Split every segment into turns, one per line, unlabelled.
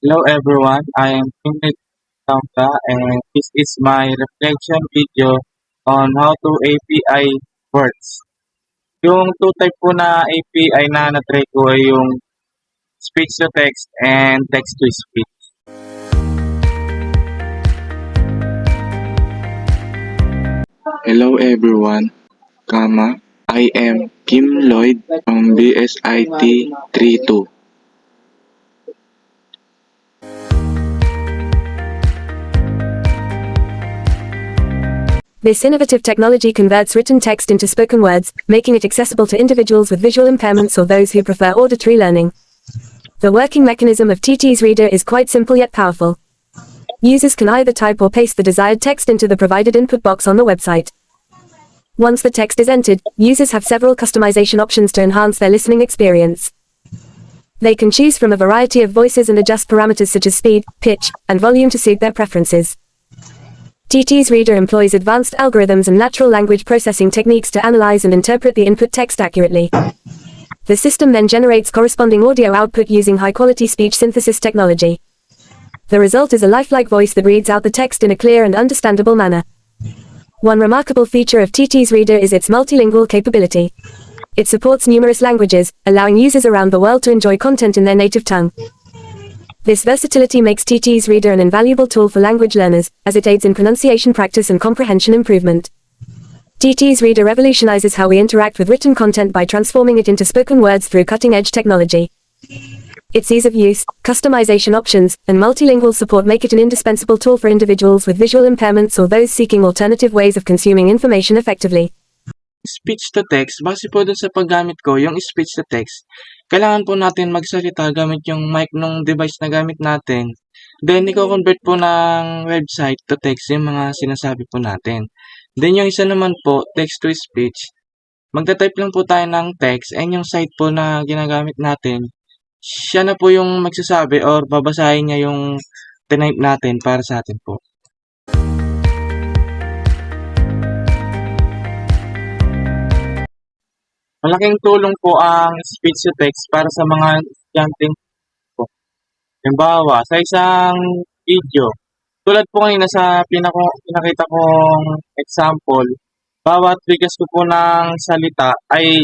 Hello everyone, I am Pinit Tampa and this is my reflection video on how to API works. Yung two type po na API na na-try ko ay yung speech to text and text to speech.
Hello everyone, I am Kim Lloyd from BSIT 32.
This innovative technology converts written text into spoken words, making it accessible to individuals with visual impairments or those who prefer auditory learning. The working mechanism of TT's Reader is quite simple yet powerful. Users can either type or paste the desired text into the provided input box on the website. Once the text is entered, users have several customization options to enhance their listening experience. They can choose from a variety of voices and adjust parameters such as speed, pitch, and volume to suit their preferences. TT's Reader employs advanced algorithms and natural language processing techniques to analyze and interpret the input text accurately. The system then generates corresponding audio output using high-quality speech synthesis technology. The result is a lifelike voice that reads out the text in a clear and understandable manner. One remarkable feature of TT's Reader is its multilingual capability. It supports numerous languages, allowing users around the world to enjoy content in their native tongue. This versatility makes TT's Reader an invaluable tool for language learners, as it aids in pronunciation practice and comprehension improvement. TT's Reader revolutionizes how we interact with written content by transforming it into spoken words through cutting-edge technology. Its ease of use, customization options, and multilingual support make it an indispensable tool for individuals with visual impairments or those seeking alternative ways of consuming information effectively.
Speech to text, base po dun sa paggamit ko, yung speech to text, kailangan po natin magsalita gamit yung mic ng device na gamit natin. Then, i-convert po ng website to text yung mga sinasabi po natin. Then, yung isa naman po, text to speech, magta-type lang po tayo ng text and yung site po na ginagamit natin, siya na po yung magsasabi or babasahin niya yung tinype natin para sa atin po. Malaking tulong po ang speech to text para sa mga estudyanteng po. Halimbawa, sa isang video, tulad po kanina sa pinakita kong example, bawat bigas ko po ng salita ay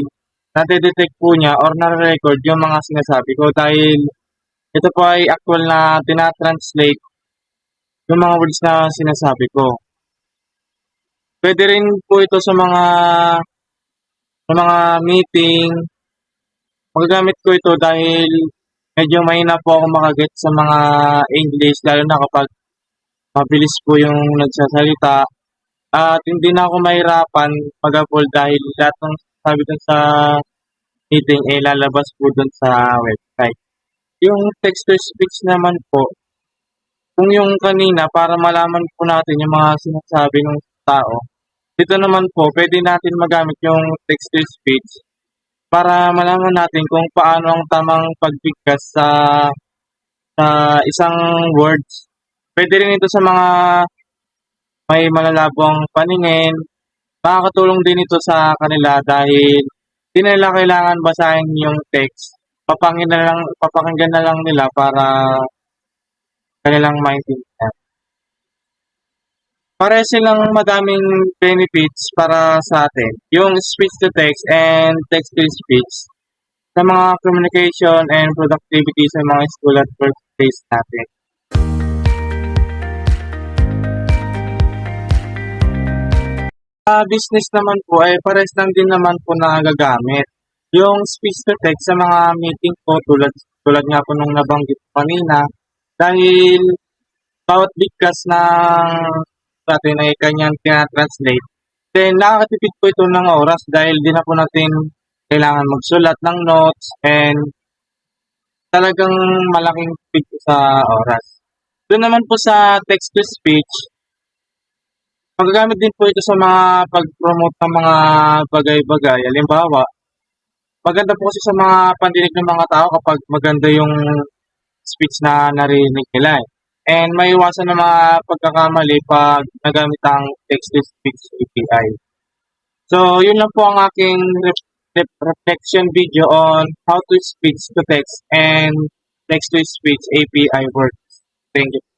nade-detect po niya or nare-record yung mga sinasabi ko dahil ito po ay actual na tinatranslate yung mga words na sinasabi ko. Pwede rin po ito sa mga meeting. Magagamit ko ito dahil medyo mahina po ako makaget sa mga English, lalo na kapag mabilis po yung nagsasalita. At hindi na ako mahirapan mag-upload dahil lahat ng sabi dun sa meeting ay lalabas po dun sa website. Yung text-to-speech naman po, kung yung kanina para malaman po natin yung mga sinasabi ng tao, dito naman po pwede natin magamit yung text-to-speech para malaman natin kung paano ang tamang pagbigkas sa isang words. Pwede rin ito sa mga may malalabong paningin. Makakatulong din ito sa kanila dahil di na nila kailangan basahin yung text. Papakinggan na lang nila para kanilang maintindihan. Pare silang madaming benefits para sa atin. Yung speech to text and text to speech sa mga communication and productivity sa mga school at workplace natin. Sa business naman po ay pares lang din naman po na gagamit. Yung speech to text sa mga meeting po tulad nga po nung nabanggit ko kanina dahil bawat bigkas ng natin ay kanyang tinatranslate. Then nakakatipid po ito ng oras dahil di na po natin kailangan magsulat ng notes and talagang malaking tipid po sa oras. Doon naman po sa text to speech, magagamit din po ito sa mga pag-promote ng mga bagay-bagay. Halimbawa, maganda po kasi sa mga pandinig ng mga tao kapag maganda yung speech na narinig nila. And maiwasan ng mga pagkakamali pag nagamit ang text-to-speech API. So, yun lang po ang aking reflection video on how to speech to text and text-to-speech API works. Thank you.